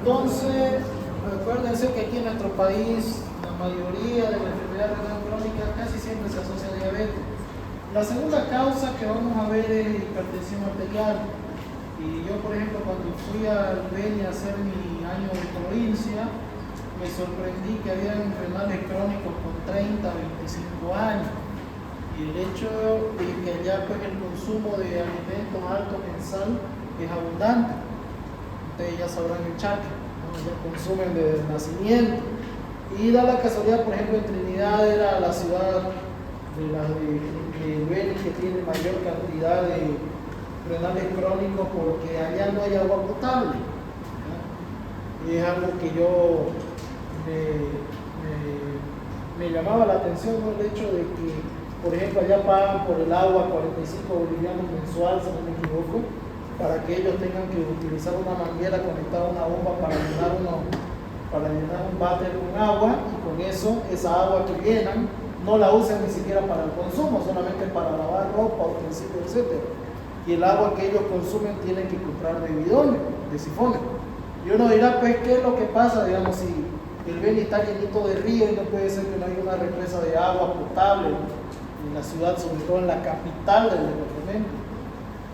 Entonces, recuérdense que aquí en nuestro país la mayoría de la enfermedad renal crónica casi siempre se asocia a diabetes. La segunda causa que vamos a ver es hipertensión arterial. Y yo, por ejemplo, cuando fui al Beni a hacer mi año de provincia, me sorprendí que habían renales crónicos con 30, 25 años. Y el hecho de que allá pues, el consumo de alimentos altos en sal es abundante. Ustedes ya sabrán el Chaco, ¿no? Ya consumen desde el nacimiento. Y da la casualidad, por ejemplo, en Trinidad era la ciudad de Beni que tiene mayor cantidad de renales crónicos porque allá no hay agua potable, ¿no? Y es algo que yo me llamaba la atención, ¿no? El hecho de que, por ejemplo, allá pagan por el agua 45 bolivianos mensual, si no me equivoco, para que ellos tengan que utilizar una manguera conectada a una bomba para llenar un váter con agua, y con eso, esa agua que llenan, no la usan ni siquiera para el consumo, solamente para lavar ropa, utensilios, etc. Y el agua que ellos consumen tienen que comprar de bidones, de sifones. Y uno dirá, pues, ¿qué es lo que pasa? Digamos, si el Beni está llenito de río y no puede ser que no haya una represa de agua potable en la ciudad, sobre todo en la capital del departamento.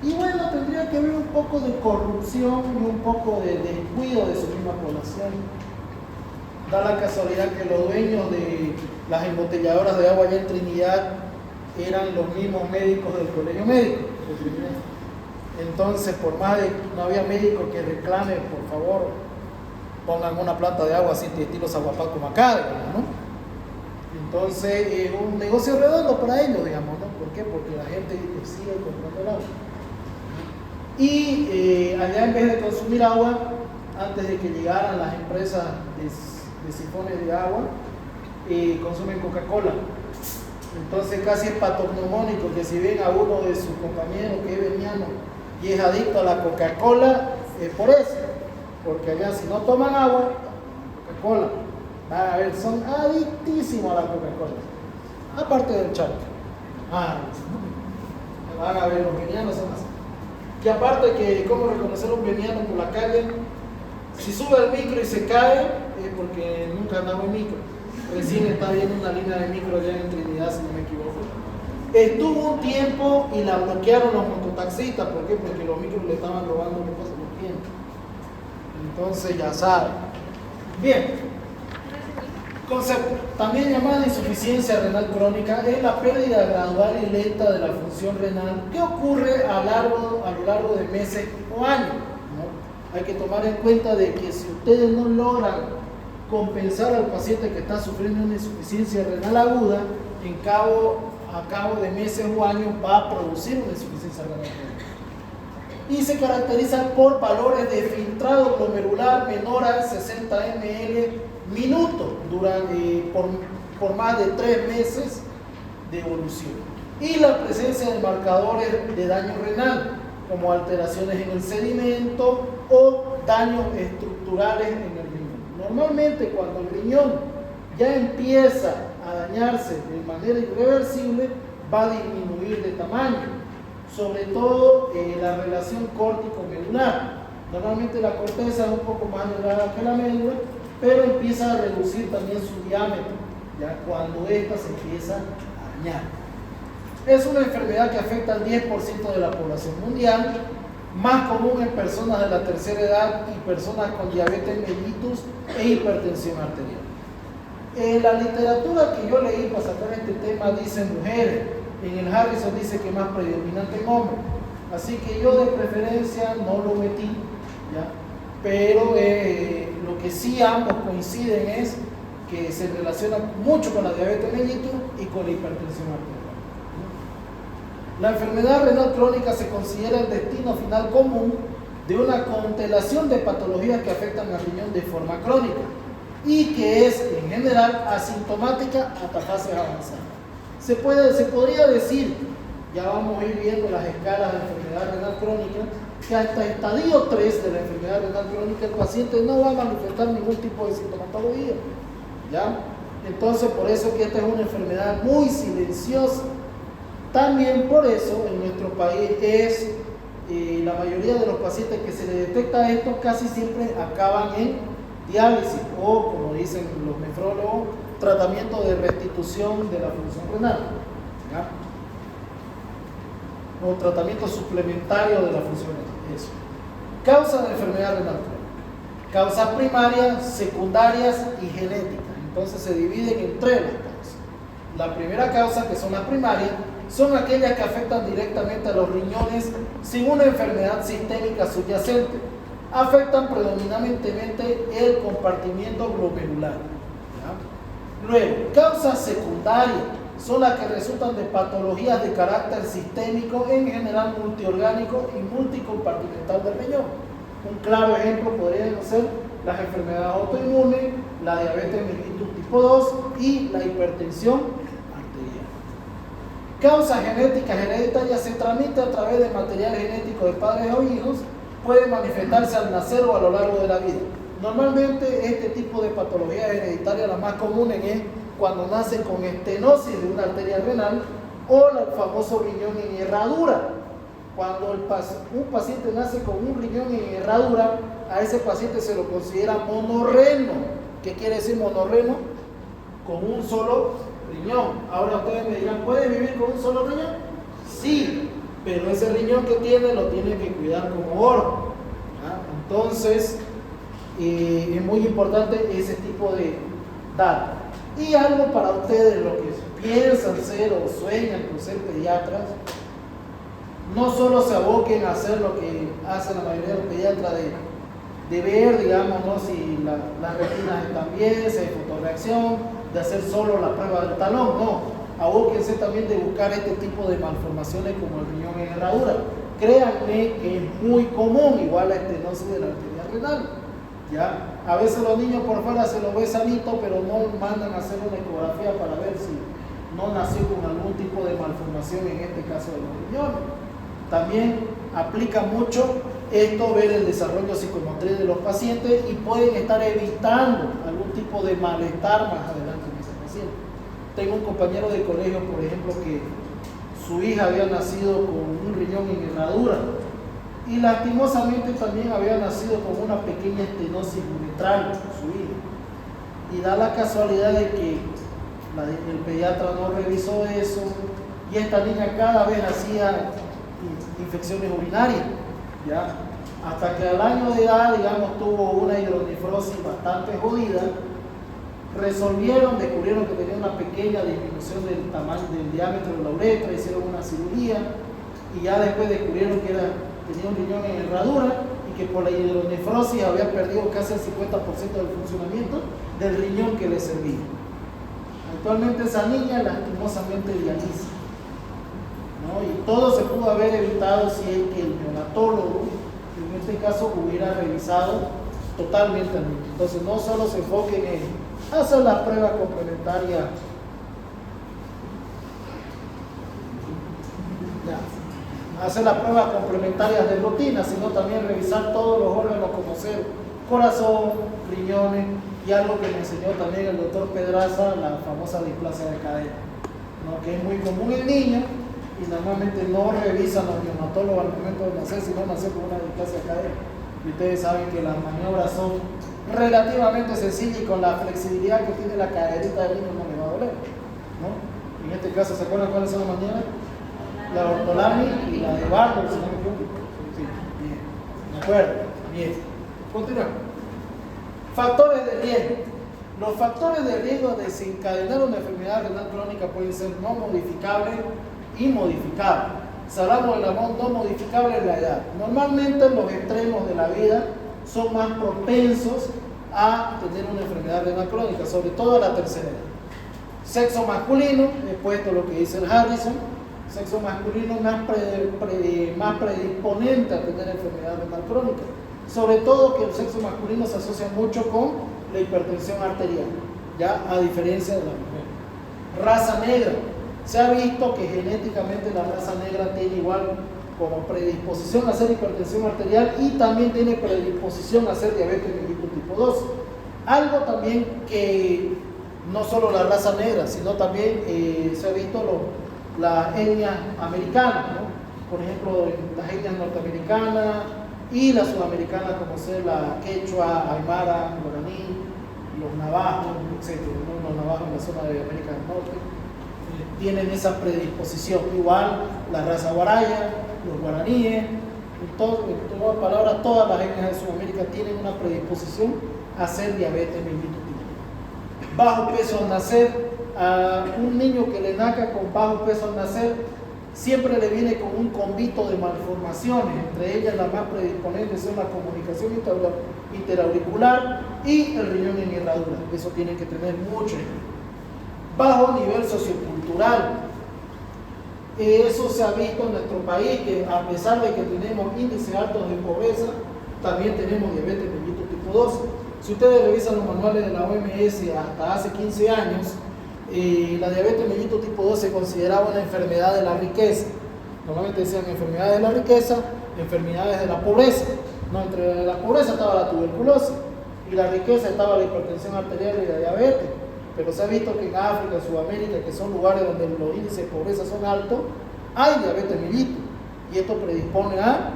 Y bueno, tendría que haber un poco de corrupción y un poco de descuido de su misma población. Da la casualidad que los dueños de las embotelladoras de agua allá en Trinidad eran los mismos médicos del colegio médico de Trinidad. Entonces, por más de que no había médico que reclame, por favor, pongan una planta de agua así de estilo Zaguapaco Macá, ¿no? Entonces, es un negocio redondo para ellos, digamos, ¿no? ¿Por qué? Porque la gente sigue comprando el agua. Y allá, en vez de consumir agua, antes de que llegaran las empresas de sifones de agua, consumen Coca-Cola. Entonces casi es patognomónico que si ven a uno de sus compañeros que es veniano y es adicto a la Coca-Cola, es por eso, porque allá si no toman agua, Coca-Cola, van a ver, son adictísimos a la Coca-Cola, aparte del charco. Van a ver, los venianos son así. Y aparte que, ¿cómo reconocer a un veniano por la calle? Si sube al micro y se cae, es porque nunca andaba en micro. Recién está viendo una línea de micro allá en Trinidad, si no me equivoco. Estuvo un tiempo y la bloquearon los mototaxistas. ¿Por qué? Porque los micros le estaban robando los clientes. Entonces ya saben. Bien. Concepto. También llamada insuficiencia renal crónica es la pérdida gradual y lenta de la función renal que ocurre a lo largo de meses o años, ¿no? Hay que tomar en cuenta de que si ustedes no logran compensar al paciente que está sufriendo una insuficiencia renal aguda, a cabo de meses o años va a producir una insuficiencia renal crónica. Y se caracteriza por valores de filtrado glomerular menor a 60 ml minuto por más de 3 meses de evolución. Y la presencia de marcadores de daño renal, como alteraciones en el sedimento o daños estructurales en el riñón. Normalmente cuando el riñón ya empieza a dañarse de manera irreversible, va a disminuir de tamaño, sobre todo la relación córtico-medular. Normalmente la corteza es un poco más delgada que la médula, pero empieza a reducir también su diámetro, ya cuando ésta se empieza a dañar. Es una enfermedad que afecta al 10% de la población mundial, más común en personas de la tercera edad y personas con diabetes mellitus e hipertensión arterial. En la literatura que yo leí para sacar este tema dice mujeres, en el Harrison dice que más predominante en hombres, así que yo de preferencia no lo metí, ¿ya? Pero lo que sí ambos coinciden es que se relaciona mucho con la diabetes mellitus y con la hipertensión arterial. La enfermedad renal crónica se considera el destino final común de una constelación de patologías que afectan al riñón de forma crónica y que es en general asintomática hasta fases avanzadas. Se podría decir, ya vamos a ir viendo las escalas de enfermedad renal crónica, que hasta estadio 3 de la enfermedad renal crónica el paciente no va a manifestar ningún tipo de sintomatología, ¿ya? Entonces por eso que esta es una enfermedad muy silenciosa. También por eso en nuestro país es la mayoría de los pacientes que se les detecta esto casi siempre acaban en diálisis o, como dicen los nefrólogos, tratamiento de restitución de la función renal, ¿ya? O tratamiento suplementario de la función renal. Eso. Causas de enfermedad renal crónica: causas primarias, secundarias y genéticas. Entonces se dividen en tres las causas. La primera causa, que son las primarias, son aquellas que afectan directamente a los riñones sin una enfermedad sistémica subyacente. Afectan predominantemente el compartimiento glomerular, ¿ya? Luego, causas secundarias son las que resultan de patologías de carácter sistémico, en general multiorgánico y multicompartimental del riñón. Un claro ejemplo podrían ser las enfermedades autoinmunes, la diabetes mellitus tipo 2 y la hipertensión arterial. Causas genéticas hereditarias: se transmite a través de material genético de padres o hijos, puede manifestarse al nacer o a lo largo de la vida. Normalmente este tipo de patologías hereditarias, las más comunes, es cuando nace con estenosis de una arteria renal o el famoso riñón en herradura. Cuando un paciente nace con un riñón en herradura, a ese paciente se lo considera monorreno. ¿Qué quiere decir monorreno? Con un solo riñón. Ahora ustedes me dirán, ¿puede vivir con un solo riñón? Sí, pero ese riñón que tiene lo tiene que cuidar como oro, ¿ya? Entonces es muy importante ese tipo de datos. Y algo para ustedes, lo que piensan ser o sueñan con ser pediatras: no solo se aboquen a hacer lo que hacen la mayoría de los pediatras de ver, digamos, ¿no?, si las retinas están bien, si hay fotorreacción, de hacer solo la prueba del talón. No, abóquense también de buscar este tipo de malformaciones como el riñón en herradura. Créanme que es muy común, igual la estenosis de la arteria renal, ¿ya? A veces los niños por fuera se los ve sanito, pero no mandan a hacer una ecografía para ver si no nació con algún tipo de malformación, en este caso de los riñones. También aplica mucho esto, ver el desarrollo psicomotriz de los pacientes, y pueden estar evitando algún tipo de malestar más adelante en ese paciente. Tengo un compañero de colegio, por ejemplo, que su hija había nacido con un riñón en herradura y lastimosamente también había nacido con una pequeña estenosis uretral, su hija. Y da la casualidad de que el pediatra no revisó eso, y esta niña cada vez hacía infecciones urinarias, ¿ya? Hasta que al año de edad, digamos, tuvo una hidronefrosis bastante jodida. Resolvieron, descubrieron que tenía una pequeña disminución del tamaño, del diámetro de la uretra, hicieron una cirugía, y ya después descubrieron que tenía un riñón en herradura y que por la hidronefrosis había perdido casi el 50% del funcionamiento del riñón que le servía. Actualmente esa niña lastimosamente dializa, ¿no? Y todo se pudo haber evitado si es que el neonatólogo, en este caso, hubiera revisado totalmente al niño. Entonces no solo se enfoquen en hacer las pruebas complementarias, hacer las pruebas complementarias de rutina, sino también revisar todos los órganos como ser corazón, riñones, y algo que me enseñó también el doctor Pedraza, la famosa displasia de cadera, ¿no?, que es muy común en niños y normalmente no revisan los neonatólogos al momento de nacer, si no nació con una displasia de cadera. Y ustedes saben que las maniobras son relativamente sencillas, y con la flexibilidad que tiene la caderita del niño no le va a doler, ¿no? En este caso, ¿se acuerdan cuáles son las maniobras? La ortolami y la de Barlow, si no me equivoco. Sí, bien. ¿De acuerdo? Bien. Continuamos. Factores de riesgo. Los factores de riesgo de desencadenar una enfermedad renal crónica pueden ser no modificables y modificables. Si hablamos de la no modificable, es la edad. Normalmente los extremos de la vida son más propensos a tener una enfermedad renal crónica, sobre todo a la tercera edad. Sexo masculino, he puesto lo que dice el Harrison, sexo masculino más predisponente a tener enfermedad renal crónica. Sobre todo que el sexo masculino se asocia mucho con la hipertensión arterial, ya a diferencia de la mujer. Raza negra. Se ha visto que genéticamente la raza negra tiene igual como predisposición a hacer hipertensión arterial, y también tiene predisposición a hacer diabetes mellitus tipo 2. Algo también que no solo la raza negra, sino también se ha visto la etnia americana, ¿no? por ejemplo, las etnias norteamericanas y la sudamericana, como ser la quechua, aymara, guaraní, los navajos, etc. ¿no? Los navajos en la zona de América del Norte tienen esa predisposición. Igual la raza guaraya, los guaraníes, en todas palabras, todas las etnias de Sudamérica tienen una predisposición a hacer diabetes mellitus tipo 2. Bajo peso al nacer, a un niño que le nazca con bajo peso al nacer, siempre le viene con un convito de malformaciones, entre ellas las más predisponentes son la comunicación interauricular y el riñón en herradura. Eso tienen que tener mucho. Bajo nivel sociocultural, eso se ha visto en nuestro país, que a pesar de que tenemos índices altos de pobreza, también tenemos diabetes mellitus tipo 2. Si ustedes revisan los manuales de la OMS hasta hace 15 años, la diabetes mellitus tipo 2 se consideraba una enfermedad de la riqueza. Normalmente decían enfermedades de la riqueza, enfermedades de la pobreza. No, entre la pobreza estaba la tuberculosis y la riqueza estaba la hipertensión arterial y la diabetes. Pero se ha visto que en África, en Sudamérica, que son lugares donde los índices de pobreza son altos, hay diabetes mellitus, y esto predispone a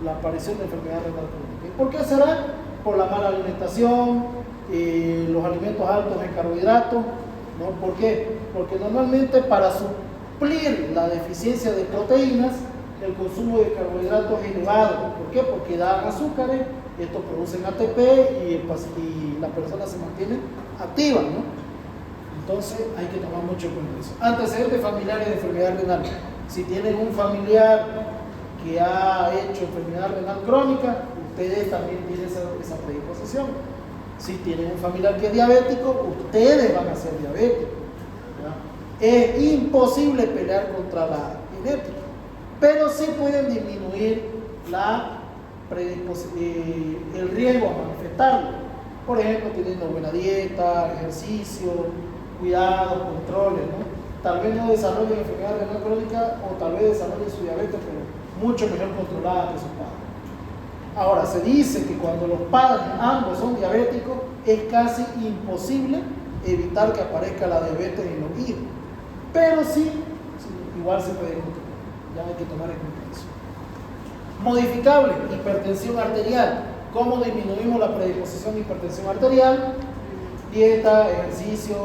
la aparición de enfermedad renal crónica. ¿Y por qué será? Por la mala alimentación, los alimentos altos en carbohidratos, ¿no? ¿Por qué? Porque normalmente para suplir la deficiencia de proteínas, el consumo de carbohidratos es elevado. ¿Por qué? Porque dan azúcares, estos producen ATP y la persona se mantiene activa, ¿no? Entonces hay que tomar mucho cuenta de eso. Antecedentes familiares de enfermedad renal. Si tienen un familiar que ha hecho enfermedad renal crónica, ustedes también tienen esa predisposición. Si tienen un familiar que es diabético, ustedes van a ser diabéticos, ¿ya? Es imposible pelear contra la genética, pero sí pueden disminuir el riesgo a manifestarlo. Por ejemplo, teniendo buena dieta, ejercicio, cuidados, controles, ¿no? Tal vez no desarrollen enfermedad renal crónica o tal vez desarrollen su diabetes, pero mucho mejor controlada que sus padres. Ahora, se dice que cuando los padres ambos son diabéticos, es casi imposible evitar que aparezca la diabetes en los hijos. Pero sí, igual se puede controlar. Ya hay que tomar en cuenta eso. Modificable, hipertensión arterial. ¿Cómo disminuimos la predisposición de hipertensión arterial? Dieta, ejercicio,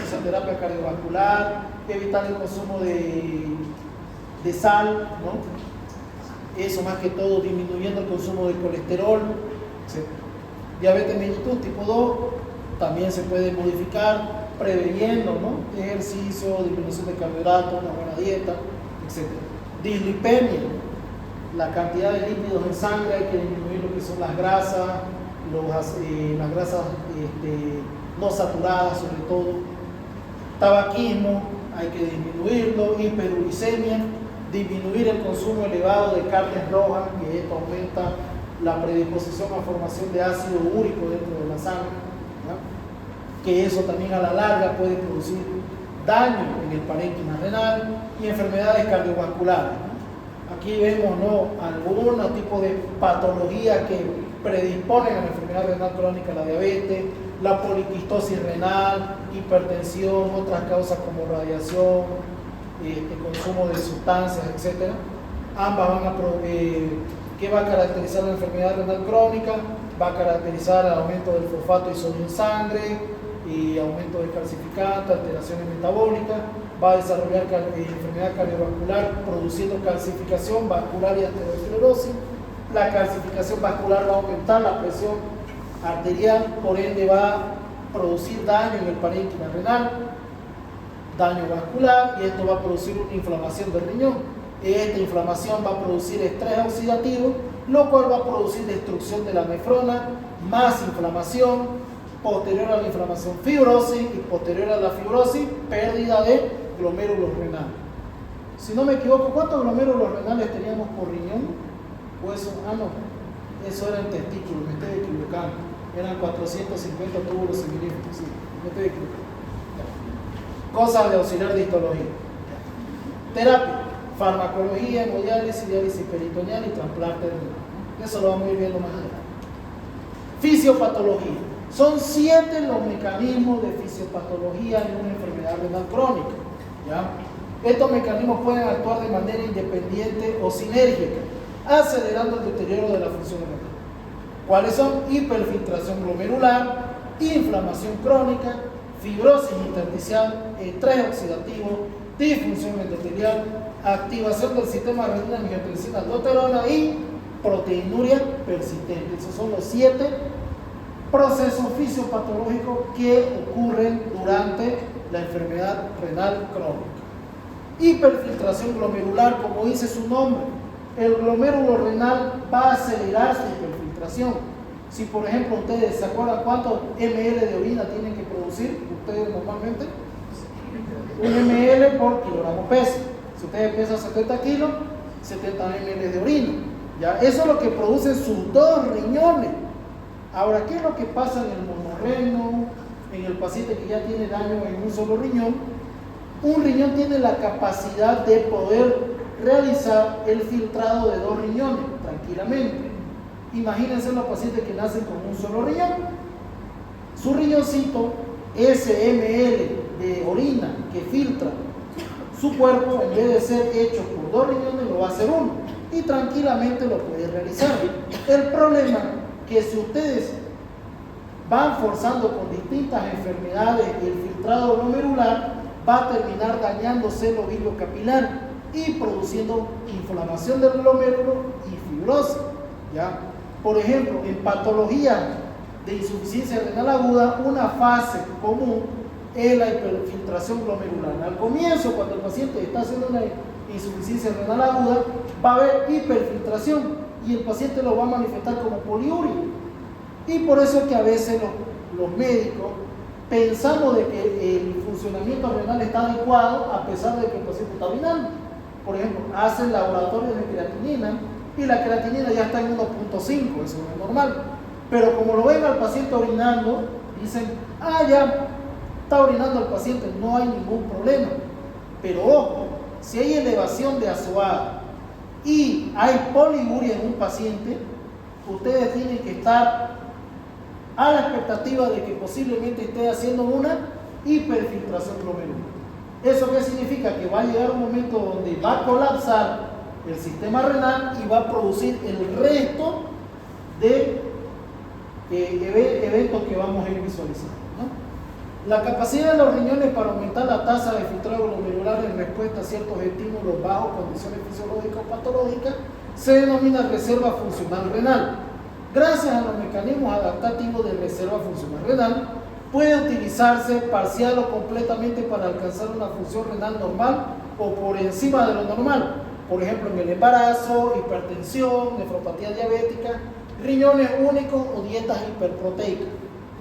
fisioterapia cardiovascular, evitar el consumo de sal, ¿no? Eso más que todo disminuyendo el consumo de colesterol, etc. Diabetes mellitus tipo 2 también se puede modificar preveniendo, ¿no? Ejercicio, disminución de carbohidratos, una buena dieta, etc. Dislipemia, la cantidad de lípidos en sangre, hay que disminuir lo que son las grasas, las grasas no saturadas sobre todo. Tabaquismo, hay que disminuirlo. Hiperuricemia, disminuir el consumo elevado de carnes rojas, que esto aumenta la predisposición a formación de ácido úrico dentro de la sangre, ¿no? Que eso también a la larga puede producir daño en el parénquima renal. Y enfermedades cardiovasculares, ¿no? Aquí vemos, ¿no?, algunos tipos de patologías que predisponen a la enfermedad renal crónica, la diabetes, la poliquistosis renal, hipertensión, otras causas como radiación, consumo de sustancias, etc. Ambas van a ¿qué va a caracterizar la enfermedad renal crónica? Va a caracterizar el aumento del fosfato y sodio en sangre, y aumento de calcificantes, alteraciones metabólicas. Va a desarrollar enfermedad cardiovascular produciendo calcificación vascular y aterosclerosis. La calcificación vascular va a aumentar la presión arterial, por ende va a producir daño en el parénquima renal, daño vascular, y esto va a producir una inflamación del riñón. Esta inflamación va a producir estrés oxidativo, lo cual va a producir destrucción de la nefrona, más inflamación, posterior a la inflamación fibrosis, y posterior a la fibrosis pérdida de glomérulos renales. Si no me equivoco, ¿cuántos glomérulos renales teníamos por riñón? O eso, eso era el testículo, me estoy equivocando. Eran 450 túbulos semilíferos, sí, me estoy equivocando. Cosas de auxiliar de histología. Terapia, farmacología, hemodiálisis, diálisis peritoneal y trasplante renal. Eso lo vamos a ir viendo más adelante. Fisiopatología. Son 7 los mecanismos de fisiopatología en una enfermedad renal crónica, ¿ya? Estos mecanismos pueden actuar de manera independiente o sinérgica, acelerando el deterioro de la función renal. ¿Cuáles son? Hiperfiltración glomerular, inflamación crónica, fibrosis intersticial, estrés oxidativo, disfunción endotelial, activación del sistema renina-angiotensina-aldosterona y proteinuria persistente. Esos son los 7 procesos fisiopatológicos que ocurren durante la enfermedad renal crónica. Hiperfiltración glomerular, como dice su nombre, el glomérulo renal va a acelerar su hiperfiltración. Si por ejemplo ustedes se acuerdan cuántos ml de orina tienen que producir ustedes normalmente, 1 ml por kilogramo peso. Si ustedes pesan 70 kilos, 70 ml de orina. ¿Ya? Eso es lo que producen sus 2 riñones. Ahora, ¿qué es lo que pasa en el monorreno, en el paciente que ya tiene daño en un solo riñón? Un riñón tiene la capacidad de poder realizar el filtrado de 2 riñones tranquilamente. Imagínense los pacientes que nacen con un solo riñón. Su riñoncito, ese ml de orina que filtra su cuerpo, en vez de ser hecho por 2 riñones, lo va a hacer 1 y tranquilamente lo puede realizar. El problema es que si ustedes van forzando con distintas enfermedades el filtrado glomerular, va a terminar dañándose el ovillo capilar y produciendo inflamación del glomérulo y fibrosis, ¿ya? Por ejemplo, en patología de insuficiencia renal aguda, una fase común es la hiperfiltración glomerular. Al comienzo, cuando el paciente está haciendo una insuficiencia renal aguda, va a haber hiperfiltración y el paciente lo va a manifestar como poliuria. Y por eso es que a veces los médicos pensamos de que el funcionamiento renal está adecuado a pesar de que el paciente está orinando. Por ejemplo, hacen laboratorios de creatinina y la creatinina ya está en 1.5, eso no es normal. Pero como lo ven al paciente orinando, dicen, ya está orinando el paciente, no hay ningún problema. Pero ojo, si hay elevación de azoado y hay poliuria en un paciente, ustedes tienen que estar a la expectativa de que posiblemente esté haciendo una hiperfiltración glomerular. ¿Eso qué significa? Que va a llegar un momento donde va a colapsar el sistema renal y va a producir el resto de eventos que vamos a ir visualizando, ¿no? La capacidad de los riñones para aumentar la tasa de filtrado glomerular en respuesta a ciertos estímulos bajo condiciones fisiológicas o patológicas se denomina reserva funcional renal. Gracias a los mecanismos adaptativos de reserva funcional renal, puede utilizarse parcial o completamente para alcanzar una función renal normal o por encima de lo normal. Por ejemplo, en el embarazo, hipertensión, nefropatía diabética, riñones únicos o dietas hiperproteicas.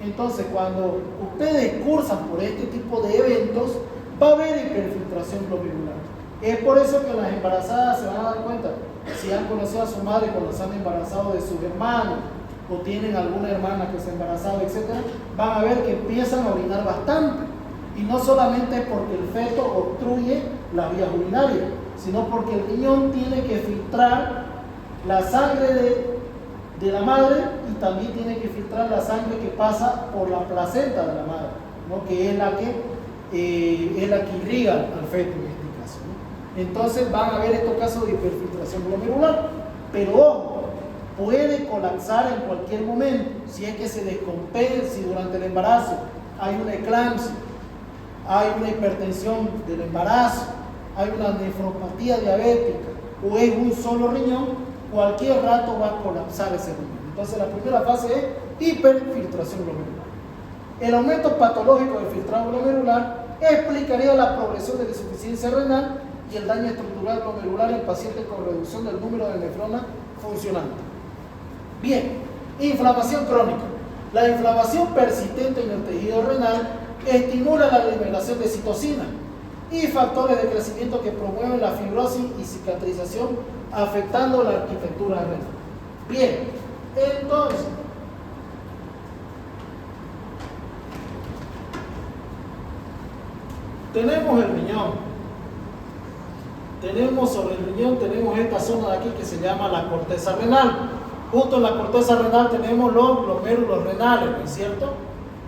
Entonces, cuando ustedes cursan por este tipo de eventos, va a haber hiperfiltración glomerular. Es por eso que las embarazadas se van a dar cuenta, si han conocido a su madre cuando se han embarazado de sus hermanos, o tienen alguna hermana que se ha embarazado, etc., van a ver que empiezan a orinar bastante. Y no solamente porque el feto obstruye las vías urinarias, sino porque el riñón tiene que filtrar la sangre de la madre y también tiene que filtrar la sangre que pasa por la placenta de la madre, ¿no? Que es la que irriga al feto en este caso, ¿no? Entonces van a haber estos casos de hiperfiltración glomerular, pero ojo, puede colapsar en cualquier momento si es que se descompensa, si durante el embarazo hay una eclampsia, hay una hipertensión del embarazo, hay una nefropatía diabética o es un solo riñón, cualquier rato va a colapsar ese riñón. Entonces la primera fase es hiperfiltración glomerular. El aumento patológico del filtrado glomerular explicaría la progresión de la insuficiencia renal y el daño estructural glomerular en pacientes con reducción del número de nefronas funcionantes. Bien, inflamación crónica. La inflamación persistente en el tejido renal estimula la liberación de citocina y factores de crecimiento que promueven la fibrosis y cicatrización, afectando la arquitectura renal. Bien, entonces, tenemos el riñón. Tenemos sobre el riñón, tenemos esta zona de aquí que se llama la corteza renal. Justo en la corteza renal tenemos los glomérulos renales, ¿no es cierto?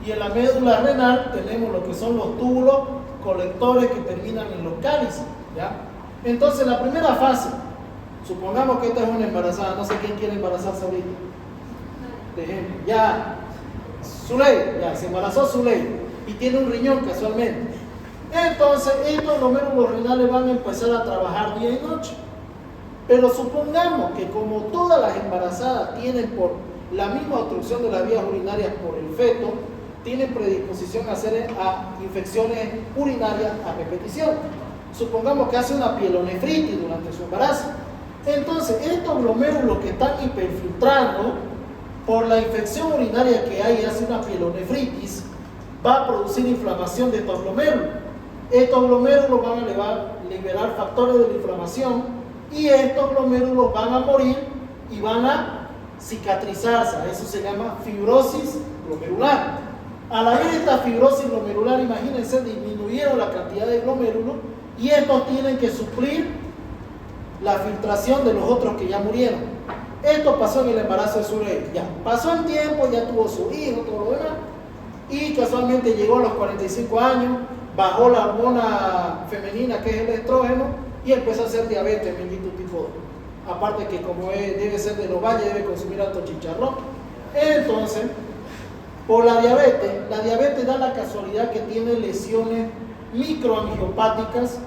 Y en la médula renal tenemos lo que son los túbulos colectores que terminan en los cálices. ¿ya? Entonces, la primera fase, supongamos que esta es una embarazada, no sé quién quiere embarazarse ahorita. De ejemplo, ya, Zuley, ya se embarazó Zuley y tiene un riñón casualmente. Entonces, estos glomérulos renales van a empezar a trabajar día y noche. Pero supongamos que como todas las embarazadas tienen por la misma obstrucción de las vías urinarias por el feto, tienen predisposición a hacer infecciones urinarias a repetición. Supongamos que hace una pielonefritis durante su embarazo. Entonces, estos glomérulos que están hiperfiltrando por la infección urinaria que hay, hace una pielonefritis, va a producir inflamación de estos glomérulos. Estos glomérulos van a liberar factores de la inflamación y estos glomérulos van a morir y van a cicatrizarse. Eso se llama fibrosis glomerular. Al haber esta fibrosis glomerular, imagínense, disminuyeron la cantidad de glomérulos y estos tienen que suplir la filtración de los otros que ya murieron. Esto pasó en el embarazo de Zuley. Ya pasó el tiempo, ya tuvo su hijo, todo lo demás, y casualmente llegó a los 45 años, bajó la hormona femenina que es el estrógeno y empezó a hacer diabetes mellitus tipo 2. Aparte que como debe ser de los valles, debe consumir alto chicharrón. Entonces, por la diabetes da la casualidad que tiene lesiones microangiopáticas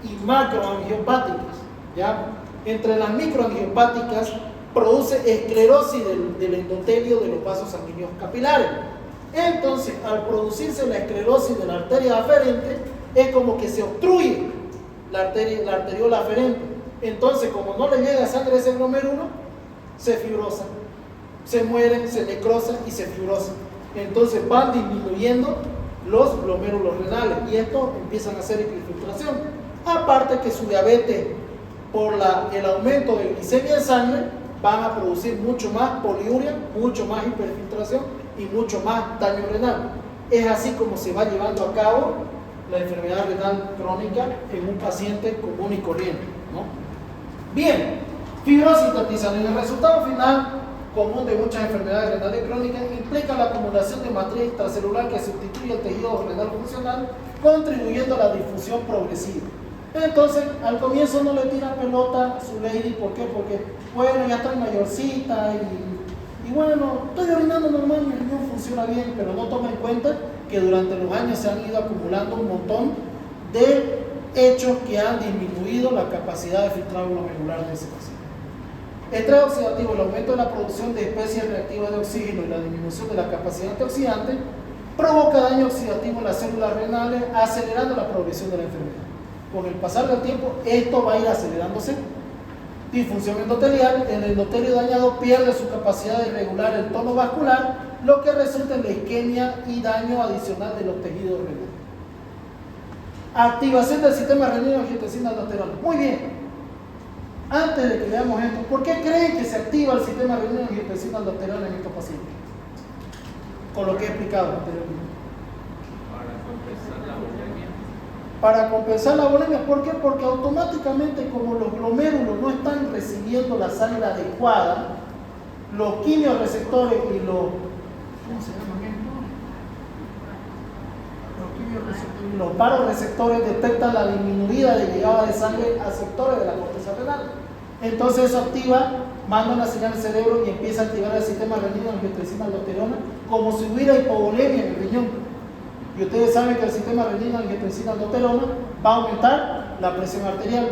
y macroangiopáticas, ¿ya? Entre las microangiopáticas produce esclerosis del endotelio de los vasos sanguíneos capilares. Entonces, al producirse la esclerosis de la arteria aferente, es como que se obstruye la arteriola aferente. Entonces, como no le llega sangre a ese glomérulo, se fibrosa, se muere, se necrosa y se fibrosa. Entonces van disminuyendo los glomérulos renales y esto empiezan a hacer hiperfiltración. Aparte que su diabetes, por el aumento de glicemia en sangre, van a producir mucho más poliuria, mucho más hiperfiltración y mucho más daño renal. Es así como se va llevando a cabo la enfermedad renal crónica en un paciente común y corriente, ¿no? Bien, fibrosis intestinal. En el resultado final común de muchas enfermedades renales crónicas implica la acumulación de matriz extracelular que sustituye el tejido renal funcional, contribuyendo a la difusión progresiva. Entonces, al comienzo no le tira pelota a su lady. ¿Por qué? Porque, bueno, ya estoy mayorcita y bueno, estoy orinando normal, mi riñón funciona bien, pero no toma en cuenta que durante los años se han ido acumulando un montón de hechos que han disminuido la capacidad de filtrado glomerular de ese paciente. Estrés oxidativo, el aumento de la producción de especies reactivas de oxígeno y la disminución de la capacidad antioxidante provoca daño oxidativo en las células renales, acelerando la progresión de la enfermedad. Con el pasar del tiempo, esto va a ir acelerándose. Disfunción endotelial, el endotelio dañado pierde su capacidad de regular el tono vascular, lo que resulta en la isquemia y daño adicional de los tejidos renales. Activación del sistema renina-angiotensina-aldosterona. Muy bien. Antes de que veamos esto, ¿por qué creen que se activa el sistema renina-angiotensina-aldosterona en estos pacientes? Con lo que he explicado anteriormente. Para compensar la bulimia. ¿Por qué? Porque automáticamente, como los glomérulos no están recibiendo la sangre adecuada, los quimioreceptores y los los paroreceptores detectan la disminuida de llegada de sangre a sectores de la corteza renal. Entonces eso activa, manda una señal al cerebro y empieza a activar el sistema renina-angiotensina-aldosterona como si hubiera hipovolemia en el riñón. Y ustedes saben que el sistema renina-angiotensina-aldosterona va a aumentar la presión arterial.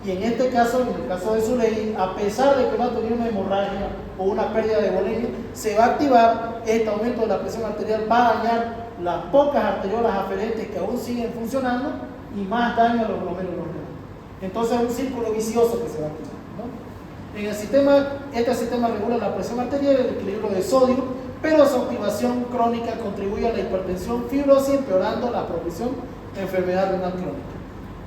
Y en este caso, en el caso de Zuley, a pesar de que no ha tenido una hemorragia o una pérdida de volemia, se va a activar este aumento de la presión arterial, va a dañar las pocas arteriolas aferentes que aún siguen funcionando y más daño a los glomérulos renales. Entonces es un círculo vicioso que se va a activar, ¿no? En el sistema, este sistema regula la presión arterial y el equilibrio de sodio, pero su activación crónica contribuye a la hipertensión, fibrosis, empeorando la progresión de enfermedad renal crónica.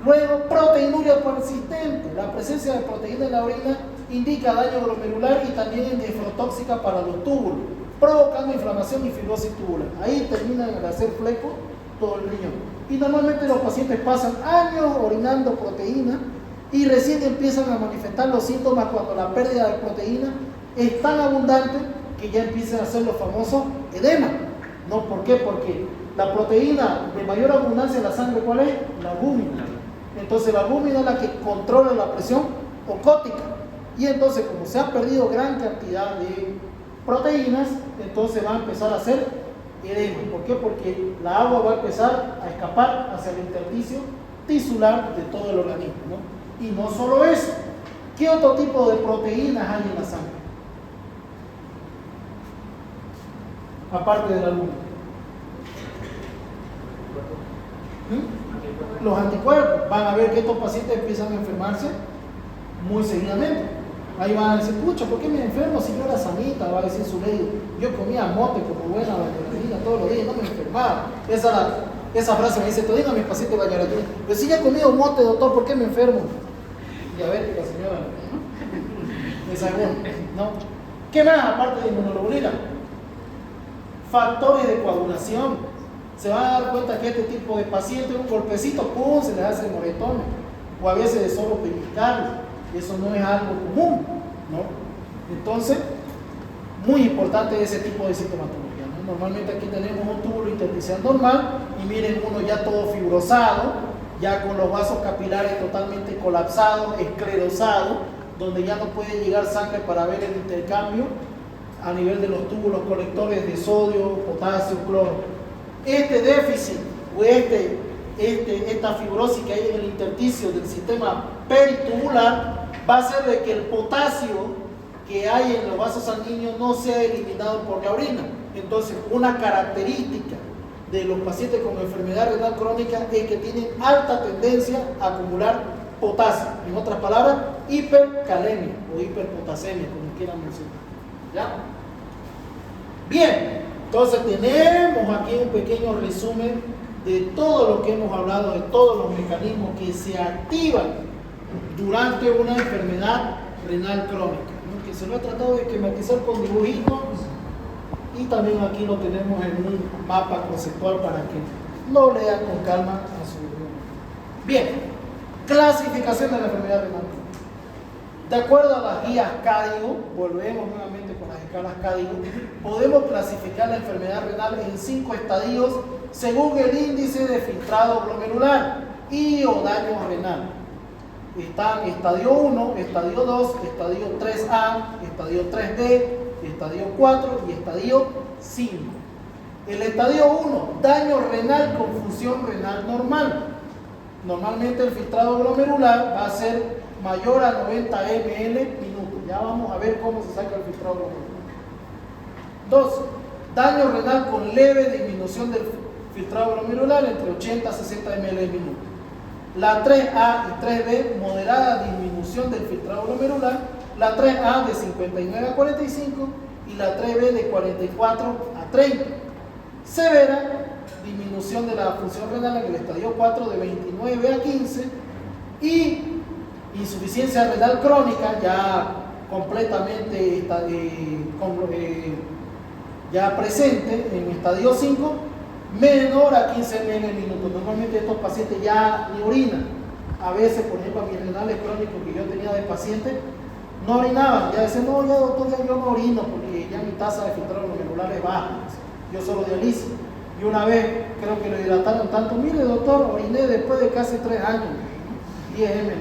Luego, proteinuria persistente. La presencia de proteína en la orina indica daño glomerular y también es nefrotóxica para los túbulos, provocando inflamación y fibrosis tubular. Ahí terminan al hacer fleco todo el riñón. Y normalmente los pacientes pasan años orinando proteína y recién empiezan a manifestar los síntomas cuando la pérdida de proteína es tan abundante que ya empiezan a hacer los famosos edema. ¿No? ¿Por qué? Porque la proteína de mayor abundancia en la sangre, ¿cuál es? La albúmina. Entonces la albúmina es la que controla la presión ocótica. Y entonces, como se ha perdido gran cantidad de proteínas, entonces va a empezar a hacer edema. ¿Por qué? Porque la agua va a empezar a escapar hacia el intersticio tisular de todo el organismo, ¿no? Y no solo eso, ¿qué otro tipo de proteínas hay en la sangre? Aparte de la albúmina. Los anticuerpos. Van a ver que estos pacientes empiezan a enfermarse muy seguidamente. Ahí van a decir, pucha, ¿por qué me enfermo si yo era sanita? Va a decir su médico, yo comía mote como buena bailarina todos los días, no me enfermaba. Esa frase me dice, te digo a mis pacientes bailarines, pero si ya he comido mote, doctor, ¿por qué me enfermo? Y a ver, la señora, esa es buena, ¿no? ¿Qué más aparte de inmunoglobulina? Factores de coagulación. Se van a dar cuenta que este tipo de pacientes, un golpecito, ¡pum!, se les hace moretones, o a veces de solo pellizcar. Eso no es algo común, ¿no? Entonces, muy importante ese tipo de sintomatología, ¿no? Normalmente aquí tenemos un túbulo intersticial normal y miren uno ya todo fibrosado, ya con los vasos capilares totalmente colapsados, esclerosados, donde ya no puede llegar sangre para ver el intercambio a nivel de los túbulos colectores de sodio, potasio, cloro. Este déficit o esta fibrosis que hay en el intersticio del sistema peritubular va a hacer de que el potasio que hay en los vasos sanguíneos no sea eliminado por la orina. Entonces, una característica de los pacientes con enfermedad renal crónica es que tienen alta tendencia a acumular potasio. En otras palabras, hipercalemia o hiperpotasemia, como quieran mencionar. ¿Ya? Bien, entonces tenemos aquí un pequeño resumen de todo lo que hemos hablado, de todos los mecanismos que se activan durante una enfermedad renal crónica, ¿no? Que se lo he tratado de esquematizar con dibujitos y también aquí lo tenemos en un mapa conceptual para que lo lean con calma a su ritmo. Bien, clasificación de la enfermedad renal crónica. De acuerdo a las guías CADIGO, volvemos nuevamente con las escalas CADIGO, podemos clasificar la enfermedad renal en 5 estadios según el índice de filtrado glomerular y o daño renal. Están estadio 1, estadio 2, estadio 3A, estadio 3B, estadio 4 y estadio 5. El estadio 1, daño renal con función renal normal. Normalmente el filtrado glomerular va a ser mayor a 90 ml minuto. Ya vamos a ver cómo se saca el filtrado glomerular. 2. Daño renal con leve disminución del filtrado glomerular entre 80 a 60 ml minuto. La 3A y 3B, moderada disminución del filtrado glomerular. La 3A de 59 a 45 y la 3B de 44 a 30. Severa, disminución de la función renal en el estadio 4 de 29 a 15 y insuficiencia renal crónica ya completamente ya presente en estadio 5, menor a 15 ml minutos. Normalmente estos pacientes ya ni orinan. A veces, por ejemplo, a mis renales crónicos que yo tenía de pacientes, no orinaban. Ya decían, no, ya doctor, ya yo no orino porque ya mi tasa de filtrado glomerular es baja. Yo solo dializo. Y una vez creo que lo hidrataron tanto, mire doctor, oriné después de casi 3 años. 10 ml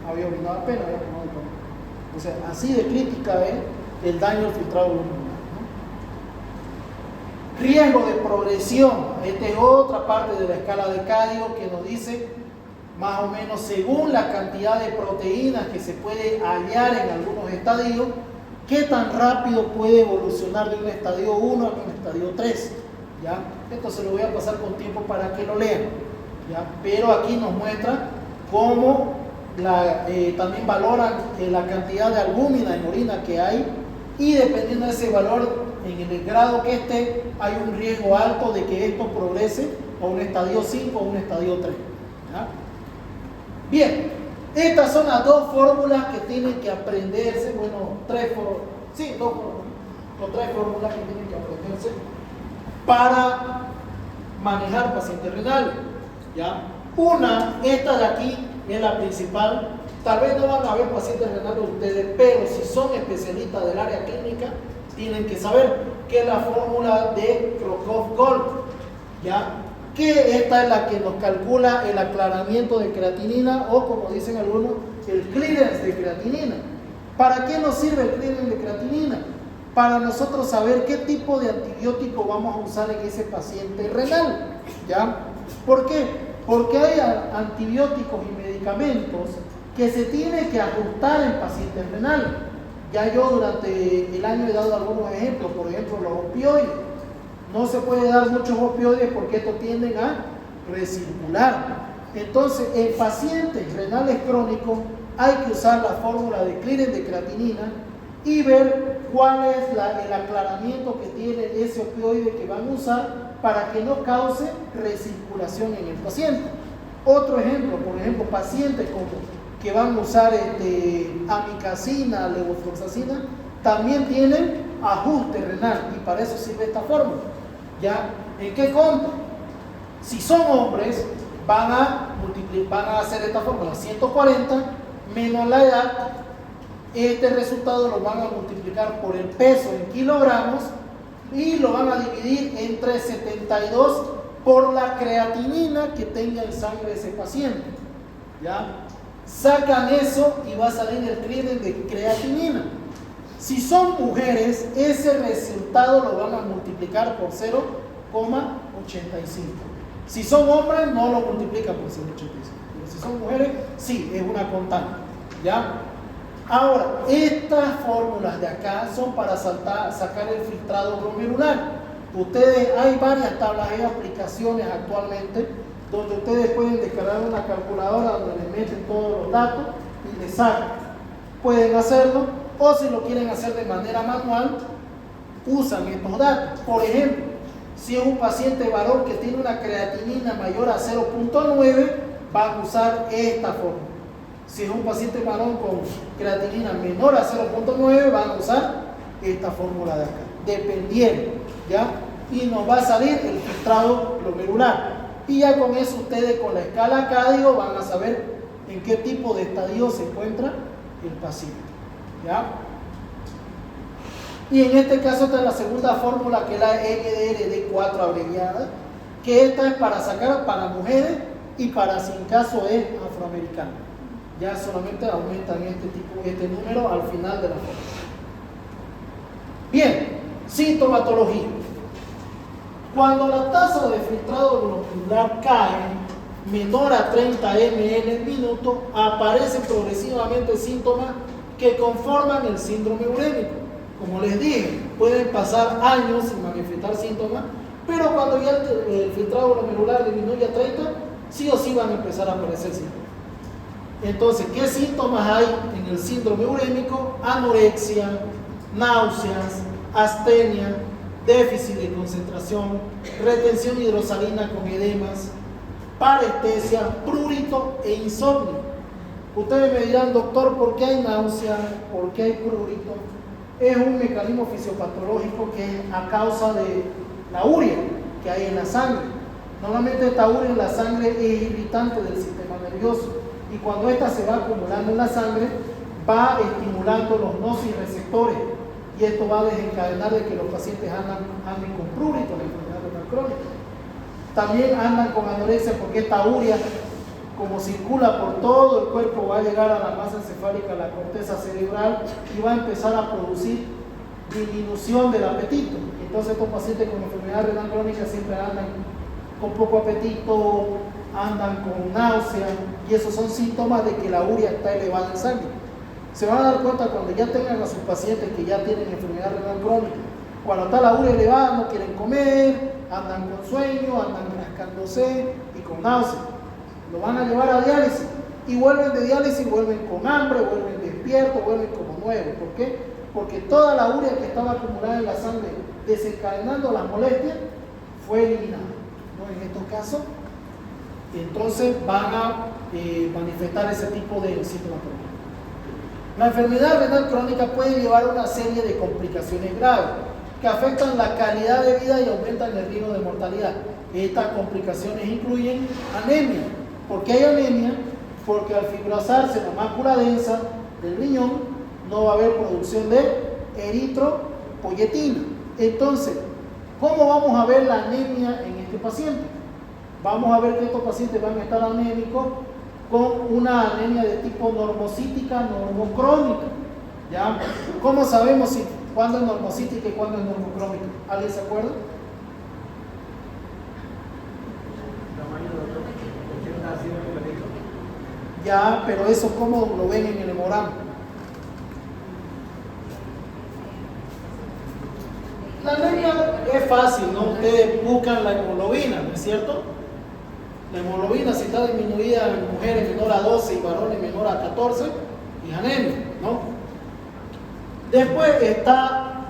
había orinado apenas, había tomado el tomate. O sea, así de crítica es el daño al filtrado glomerular. Riesgo de progresión, esta es otra parte de la escala de CADIGO que nos dice más o menos según la cantidad de proteínas que se puede hallar en algunos estadios, qué tan rápido puede evolucionar de un estadio 1 a un estadio 3. ¿Ya? Esto se lo voy a pasar con tiempo para que lo lean. ¿Ya? Pero aquí nos muestra cómo también valoran la cantidad de albúmina en orina que hay y dependiendo de ese valor, en el grado que esté, hay un riesgo alto de que esto progrese a un estadio 5 o un estadio 3. ¿Ya? Bien, estas son las 2 fórmulas que tienen que aprenderse, bueno, 3 fórmulas, sí, 2 fórmulas, o 3 fórmulas que tienen que aprenderse para manejar pacientes renales. ¿Ya? Una, esta de aquí es la principal. Tal vez no van a ver pacientes renales ustedes, pero si son especialistas del área clínica, tienen que saber que es la fórmula de Crocroft-Gold. ¿Ya? que esta es la que nos calcula el aclaramiento de creatinina o, como dicen algunos, el clearance de creatinina. ¿Para qué nos sirve el clearance de creatinina? Para nosotros saber qué tipo de antibiótico vamos a usar en ese paciente renal, ¿ya? ¿Por qué? Porque hay antibióticos y medicamentos que se tienen que ajustar en pacientes renales. Ya yo durante el año he dado algunos ejemplos, por ejemplo los opioides. No se puede dar muchos opioides porque estos tienden a recircular. Entonces, en pacientes renales crónicos hay que usar la fórmula de clearance de creatinina y ver cuál es el aclaramiento que tiene ese opioide que van a usar para que no cause recirculación en el paciente. Otro ejemplo, por ejemplo, pacientes que van a usar amicacina, levofloxacina, también tienen ajuste renal y para eso sirve esta fórmula. ¿Ya? ¿En qué contra? Si son hombres, van a hacer esta fórmula, 140 menos la edad. Este resultado lo van a multiplicar por el peso en kilogramos y lo van a dividir entre 72 por la creatinina que tenga en sangre ese paciente. ¿Ya? Sacan eso y va a salir el clearance de creatinina. Si son mujeres, ese resultado lo van a multiplicar por 0,85. Si son hombres, no lo multiplican por 0,85. Pero si son mujeres, sí, es una constante. ¿Ya? Ahora, estas fórmulas de acá son para sacar el filtrado glomerular. Hay varias tablas, hay aplicaciones actualmente donde ustedes pueden descargar una calculadora donde le meten todos los datos y le sacan. Pueden hacerlo, o si lo quieren hacer de manera manual, usan estos datos. Por ejemplo, si es un paciente varón que tiene una creatinina mayor a 0,9, va a usar esta fórmula. Si es un paciente varón con creatinina menor a 0,9, van a usar esta fórmula de acá, dependiendo, ¿ya? Y nos va a salir el filtrado glomerular. Y ya con eso ustedes con la escala CADIO van a saber en qué tipo de estadio se encuentra el paciente, ¿ya? Y en este caso esta es la segunda fórmula, que es la MDRD4 abreviada, que esta es para sacar para mujeres y para si en caso es afroamericano. Ya solamente aumentan este número al final de la fórmula. Bien, sintomatología. Cuando la tasa de filtrado glomerular cae menor a 30 ml en minuto, aparecen progresivamente síntomas que conforman el síndrome urémico. Como les dije, pueden pasar años sin manifestar síntomas, pero cuando ya el filtrado glomerular disminuye a 30, sí o sí van a empezar a aparecer síntomas. Entonces, ¿qué síntomas hay en el síndrome urémico? Anorexia, náuseas, astenia, déficit de concentración, retención hidrosalina con edemas, parestesia, prurito e insomnio. Ustedes me dirán, doctor, ¿por qué hay náusea? ¿Por qué hay prurito? Es un mecanismo fisiopatológico que es a causa de la urea que hay en la sangre. Normalmente esta urea en la sangre es irritante del sistema nervioso y cuando esta se va acumulando en la sangre va estimulando los nociceptores y esto va a desencadenar de que los pacientes anden con prurito, la enfermedad renal crónica. También andan con anorexia porque esta urea, como circula por todo el cuerpo, va a llegar a la masa encefálica, a la corteza cerebral y va a empezar a producir disminución del apetito. Entonces estos pacientes con enfermedad renal crónica siempre andan con poco apetito, andan con náusea y esos son síntomas de que la urea está elevada en sangre. Se van a dar cuenta cuando ya tengan a sus pacientes que ya tienen enfermedad renal crónica. Cuando está la urea elevada no quieren comer, andan con sueño, andan rascándose y con náusea. Lo van a llevar a diálisis y vuelven de diálisis, vuelven con hambre, vuelven despiertos, vuelven como nuevos. ¿Por qué? Porque toda la urea que estaba acumulada en la sangre desencadenando las molestias fue eliminada, ¿no? En estos casos, entonces van a manifestar ese tipo de síntomas. La enfermedad renal crónica puede llevar a una serie de complicaciones graves que afectan la calidad de vida y aumentan el riesgo de mortalidad. Estas complicaciones incluyen anemia. ¿Por qué hay anemia? Porque al fibrosarse la mácula densa del riñón no va a haber producción de eritropoyetina. Entonces, ¿cómo vamos a ver la anemia en este paciente? vamos a ver que estos pacientes van a estar anémicos con una anemia de tipo normocítica, normocrónica. ¿Ya? ¿Cómo sabemos cuándo es normocítica y cuándo es normocrónica? ¿Alguien se acuerda? Ya, pero eso ¿cómo lo ven en el hemograma? La anemia es fácil, ¿no? Ustedes buscan la hemoglobina, ¿no es cierto? La hemoglobina, si está disminuida en mujeres menor a 12 y varones menor a 14, es anemia, ¿no? Después está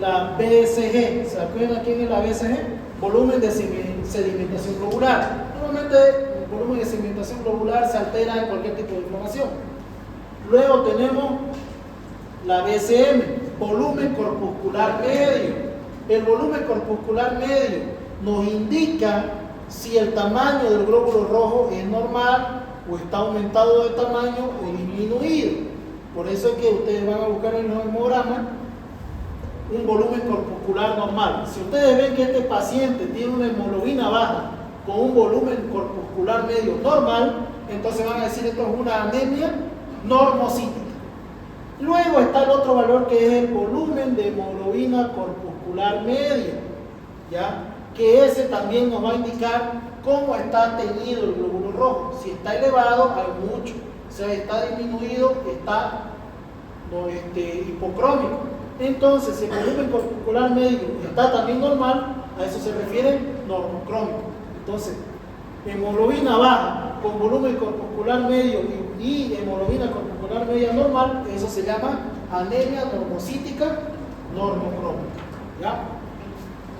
la BSG. ¿Se acuerdan quién es la BSG? Volumen de sedimentación globular. Normalmente el volumen de sedimentación globular se altera en cualquier tipo de inflamación. Luego tenemos la BCM, volumen corpuscular medio. El volumen corpuscular medio nos indica si el tamaño del glóbulo rojo es normal o está aumentado de tamaño o disminuido. Por eso es que ustedes van a buscar en los hemogramas un volumen corpuscular normal. Si ustedes ven que este paciente tiene una hemoglobina baja con un volumen corpuscular medio normal, entonces van a decir esto es una anemia normocítica. Luego está el otro valor que es el volumen de hemoglobina corpuscular medio, ¿ya? Que ese también nos va a indicar cómo está teñido el glóbulo rojo. Si está elevado, hay mucho. O sea, está disminuido, está hipocrómico. Entonces, si el volumen corpuscular medio está también normal, a eso se refiere normocrómico. Entonces, hemoglobina baja con volumen corpuscular medio y hemoglobina corpuscular media normal, eso se llama anemia normocítica normocrómica. ¿Ya?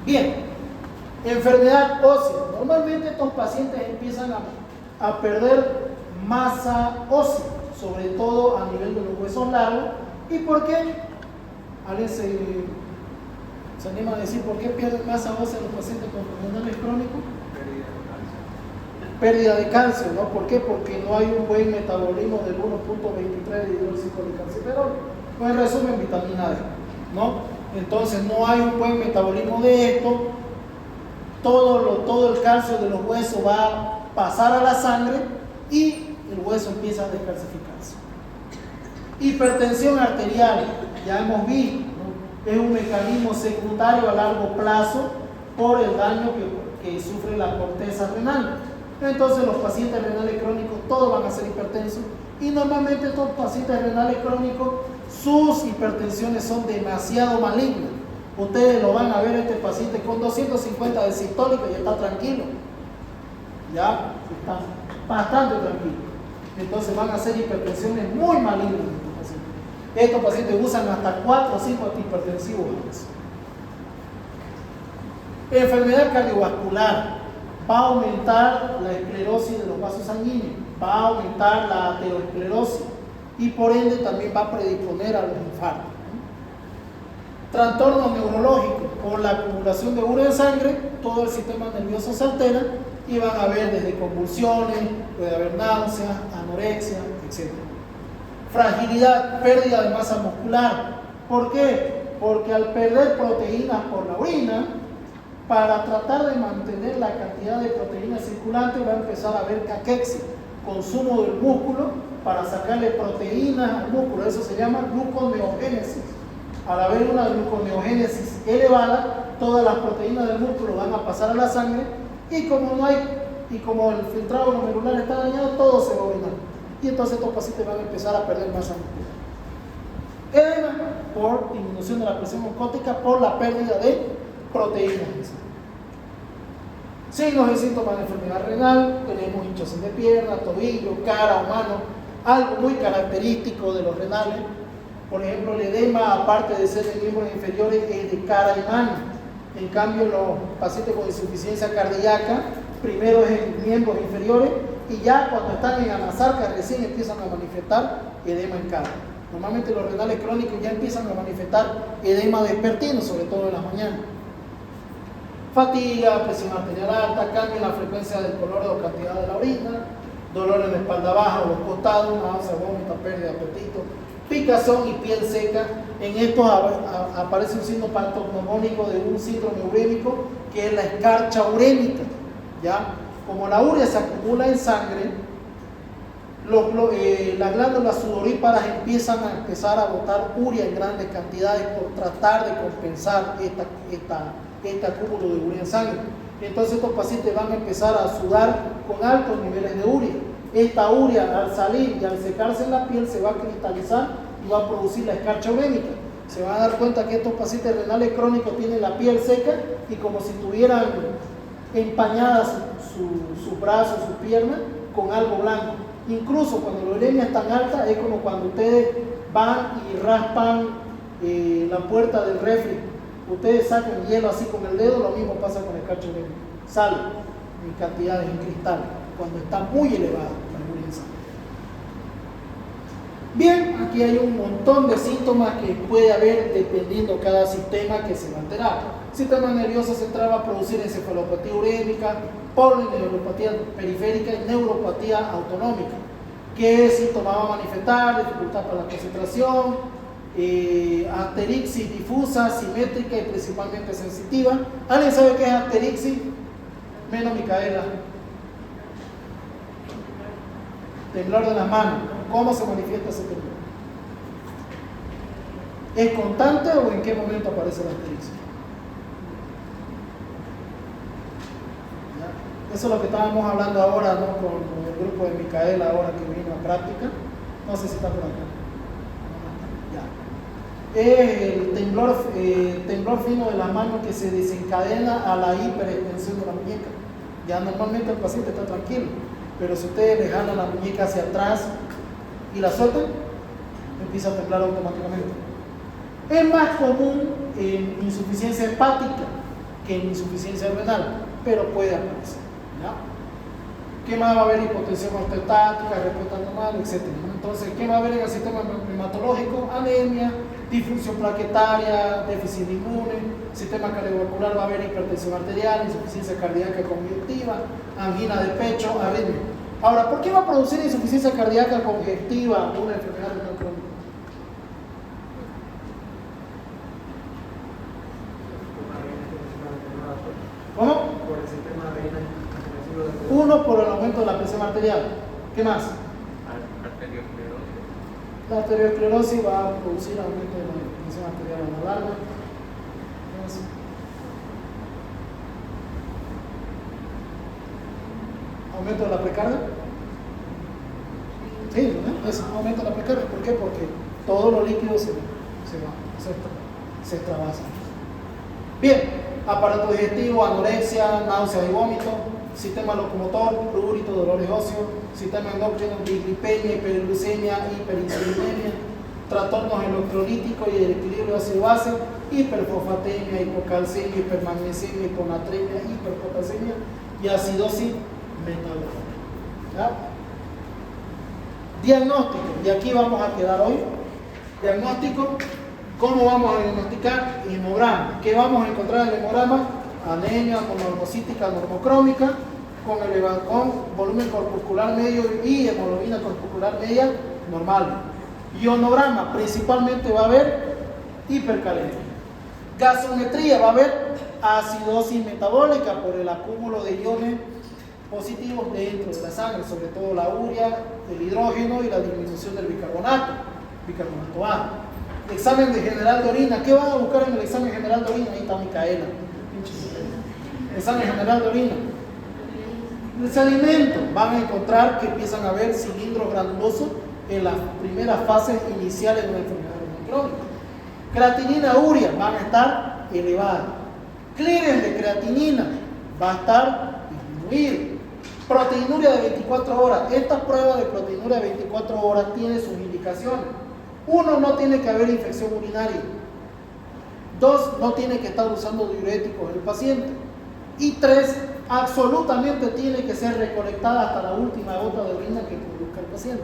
Bien, enfermedad ósea. Normalmente estos pacientes empiezan a perder masa ósea, sobre todo a nivel de los huesos largos. ¿Y por qué? ¿Alguien se anima a decir por qué pierden masa ósea los pacientes con renales crónicos? Pérdida de calcio, ¿no? ¿Por qué? Porque no hay un buen metabolismo del 1.23 de hidróxido de calciferol. Pues en resumen, vitamina D, ¿no? Entonces no hay un buen metabolismo de esto. Todo el calcio de los huesos va a pasar a la sangre y el hueso empieza a descalcificarse. Hipertensión arterial, ya hemos visto, ¿no? Es un mecanismo secundario a largo plazo por el daño que sufre la corteza renal. Entonces los pacientes renales crónicos todos van a ser hipertensos y normalmente estos pacientes renales crónicos sus hipertensiones son demasiado malignas. Ustedes lo van a ver este paciente con 250 de sistólico y está tranquilo, ya está bastante tranquilo. Entonces van a ser hipertensiones muy malignas. Estos pacientes usan hasta 4 o 5 antihipertensivos. Enfermedad cardiovascular. Va a aumentar la esclerosis de los vasos sanguíneos, va a aumentar la aterosclerosis y por ende también va a predisponer a los infartos. Trastorno neurológico. Por la acumulación de urea en sangre, todo el sistema nervioso se altera y van a haber desde convulsiones, puede haber náuseas, anorexia, etc. Fragilidad, pérdida de masa muscular. ¿Por qué? Porque al perder proteínas por la orina, para tratar de mantener la cantidad de proteínas circulantes va a empezar a haber caquexia, consumo del músculo para sacarle proteínas al músculo. Eso se llama gluconeogénesis. Al haber una gluconeogénesis elevada, todas las proteínas del músculo van a pasar a la sangre y como el filtrado glomerular está dañado, todo se va a orinar. Y entonces estos pacientes van a empezar a perder masa muscular. Edema por disminución de la presión osmótica por la pérdida de proteínas. Signos y síntomas de enfermedad renal: tenemos hinchazón de pierna, tobillo, cara o mano. Algo muy característico de los renales, por ejemplo, el edema, aparte de ser de miembros inferiores, es de cara y mano. En cambio, los pacientes con insuficiencia cardíaca, primero es en miembros inferiores y ya cuando están en anasarca recién empiezan a manifestar edema en cara. Normalmente los renales crónicos ya empiezan a manifestar edema vespertino, sobre todo en las mañanas. Fatiga, presión arterial alta, cambio en la frecuencia del color o cantidad de la orina, dolor en la espalda baja o los costados, náusea, vómito, pérdida de apetito, picazón y piel seca. En estos aparece un signo patognomónico de un síndrome urémico, que es la escarcha urémica, ¿ya? Como la urea se acumula en sangre, las glándulas sudoríparas empiezan a botar urea en grandes cantidades por tratar de compensar este acúmulo de urea en sangre. Entonces estos pacientes van a empezar a sudar con altos niveles de urea. Esta urea, al salir y al secarse en la piel, se va a cristalizar y va a producir la escarcha urémica. Se van a dar cuenta que estos pacientes renales crónicos tienen la piel seca y como si tuvieran empañadas sus brazos, sus piernas con algo blanco. Incluso cuando la uremia es tan alta, es como cuando ustedes van y raspan la puerta del refri. Ustedes sacan hielo así con el dedo, lo mismo pasa con el escarcha urémica. Sale en cantidades, en cristal, cuando está muy elevada la urea en sangre. Bien, aquí hay un montón de síntomas que puede haber dependiendo cada sistema que se va a alterar. Sistema nervioso central va a producir encefalopatía urémica, polineuropatía periférica y neuropatía autonómica. ¿Qué síntoma va a manifestar? Dificultad para la concentración, asterixis difusa, simétrica y principalmente sensitiva. ¿Alguien sabe qué es asterixis? Menos Micaela. Temblor de las manos. ¿Cómo se manifiesta ese temblor? ¿Es constante o en qué momento aparece la asterixis? Eso es lo que estábamos hablando ahora, ¿no? Con el grupo de Micaela, ahora que vino a práctica. No sé si está por acá. Ya. Es el temblor fino de la mano que se desencadena a la hiperextensión de la muñeca. Ya normalmente el paciente está tranquilo, pero si ustedes le jalan la muñeca hacia atrás y la sueltan, empieza a temblar automáticamente. Es más común en insuficiencia hepática que en insuficiencia renal, pero puede aparecer. ¿Ya? ¿Qué más va a haber? Hipotensión ortostática, respuesta normal, etc. Entonces, ¿qué va a haber en el sistema hematológico? Anemia, disfunción plaquetaria, déficit inmune, sistema cardiovascular va a haber hipertensión arterial, insuficiencia cardíaca congestiva, angina de pecho, arritmia. Ahora, ¿por qué va a producir insuficiencia cardíaca congestiva una enfermedad renal crónica? ¿Cómo? Por el sistema renal. Uno, por el aumento de la presión arterial. ¿Qué más? Arteriosclerosis. La arteriosclerosis va a producir aumento de la presión arterial a la larga. ¿Aumento de la precarga? Sí, ¿no? Es aumento de la precarga. ¿Por qué? Porque todos los líquidos se extravasan. Bien, aparato digestivo, anorexia, náuseas y vómito, sistema locomotor, prurito, dolores óseos, sistema endocrino, dislipemia, hiperglucemia, hiperinsulinemia, trastornos electrolíticos y el equilibrio ácido-base, hiperfosfatemia, hipocalcemia, hipermagnesemia, hiponatremia, hiperpotasemia y acidosis metabólica. ¿Ya? Diagnóstico, y aquí vamos a quedar hoy. Diagnóstico, ¿cómo vamos a diagnosticar? Hemograma. ¿Qué vamos a encontrar en el hemograma? Anemia monomocítica normocrómica con volumen corpuscular medio y hemoglobina corpuscular media normal. Ionograma, principalmente va a haber hipercalemia. Gasometría, va a haber acidosis metabólica por el acúmulo de iones positivos dentro de la sangre, sobre todo la urea, el hidrógeno y la disminución del bicarbonato A. Examen de general de orina. ¿Qué van a buscar en el examen general de orina? Ahí está Micaela. Examen general de orina. El sedimento. Van a encontrar que empiezan a haber cilindros granulosos en las primeras fases iniciales de una enfermedad renal crónica. Creatinina, urea van a estar elevadas. Clearance de creatinina va a estar disminuido. Proteinuria de 24 horas. Esta prueba de proteinuria de 24 horas tiene sus indicaciones. 1, no tiene que haber infección urinaria. 2, no tiene que estar usando diuréticos el paciente. Y 3, absolutamente tiene que ser recolectada hasta la última gota de orina que produzca el paciente.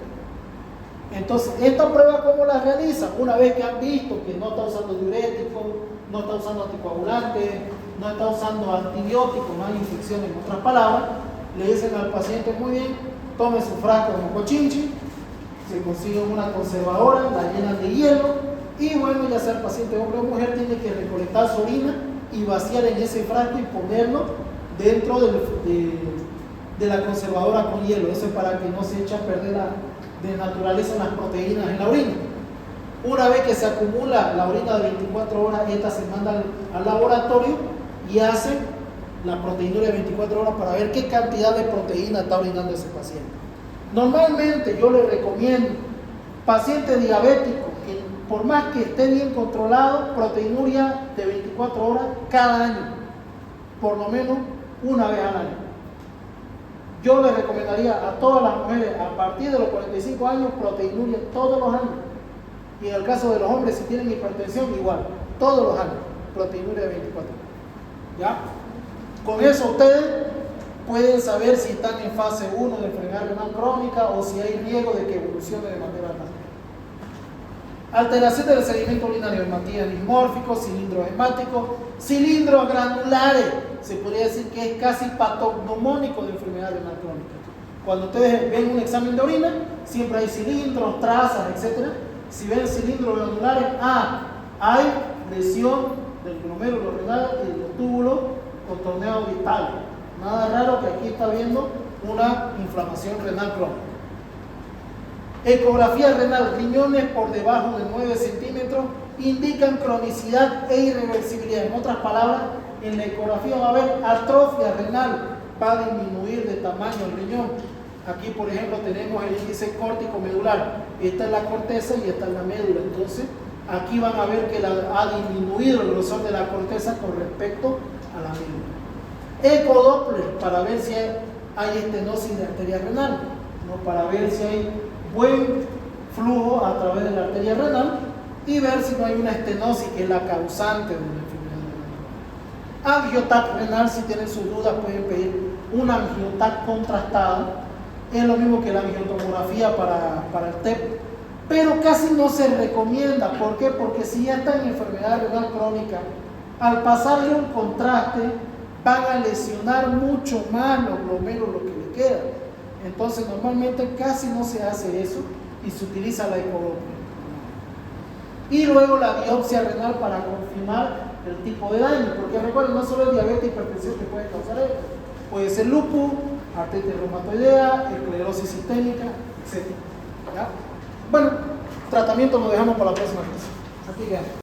Entonces, esta prueba, ¿cómo la realiza? Una vez que han visto que no está usando diuréticos, no está usando anticoagulantes, no está usando antibióticos, no hay infección, en otras palabras, le dicen al paciente: muy bien, tome su frasco de mocochinchi, se consigue una conservadora, la llenan de hielo y bueno, ya sea el paciente hombre o mujer, tiene que recolectar su orina y vaciar en ese frasco y ponerlo dentro de la conservadora con hielo. Eso es para que no se eche a perder de naturaleza las proteínas en la orina. Una vez que se acumula la orina de 24 horas, esta se manda al laboratorio y hace la proteinuria de 24 horas para ver qué cantidad de proteína está orinando ese paciente. Normalmente yo le recomiendo paciente diabético que por más que esté bien controlado, proteinuria de 24 horas cada año, por lo menos una vez al año. Yo le recomendaría a todas las mujeres a partir de los 45 años proteinuria todos los años. Y en el caso de los hombres, si tienen hipertensión, igual, todos los años, proteinuria de 24 horas. ¿Ya? Con eso ustedes pueden saber si están en fase 1 de enfermedad renal crónica o si hay riesgo de que evolucione de manera rápida. Alteración del sedimento urinario, hematías dismórficos, cilindros hemáticos, cilindros granulares. Se podría decir que es casi patognomónico de enfermedad renal crónica. Cuando ustedes ven un examen de orina, siempre hay cilindros, trazas, etc. Si ven cilindros granulares, hay lesión del glomérulo renal y de los túbulos contorneados distales. Nada raro que aquí está viendo una inflamación renal crónica. Ecografía renal, riñones por debajo de 9 centímetros indican cronicidad e irreversibilidad. En otras palabras, en la ecografía va a haber atrofia renal, va a disminuir de tamaño el riñón. Aquí, por ejemplo, tenemos el índice córtico medular. Esta es la corteza y esta es la médula. Entonces, aquí van a ver que ha disminuido el grosor de la corteza con respecto a la médula. Ecodoppler para ver si hay estenosis de arteria renal, ¿no? Para ver si hay buen flujo a través de la arteria renal y ver si no hay una estenosis que es la causante de la enfermedad renal. Angiotac renal, si tienen sus dudas pueden pedir un angiotac contrastado. Es lo mismo que la angiotomografía para el TEP, pero casi no se recomienda. ¿Por qué? Porque si ya está en enfermedad renal crónica, al pasarle un contraste van a lesionar mucho más los glomérulos que le quedan. Entonces normalmente casi no se hace eso y se utiliza la ecografía. Y luego la biopsia renal para confirmar el tipo de daño, porque recuerden, no solo el diabetes y hipertensión que puede causar esto, puede ser lupus, artritis reumatoidea, esclerosis sistémica, etc. ¿Ya? Bueno, tratamiento lo dejamos para la próxima clase. Aquí quedamos.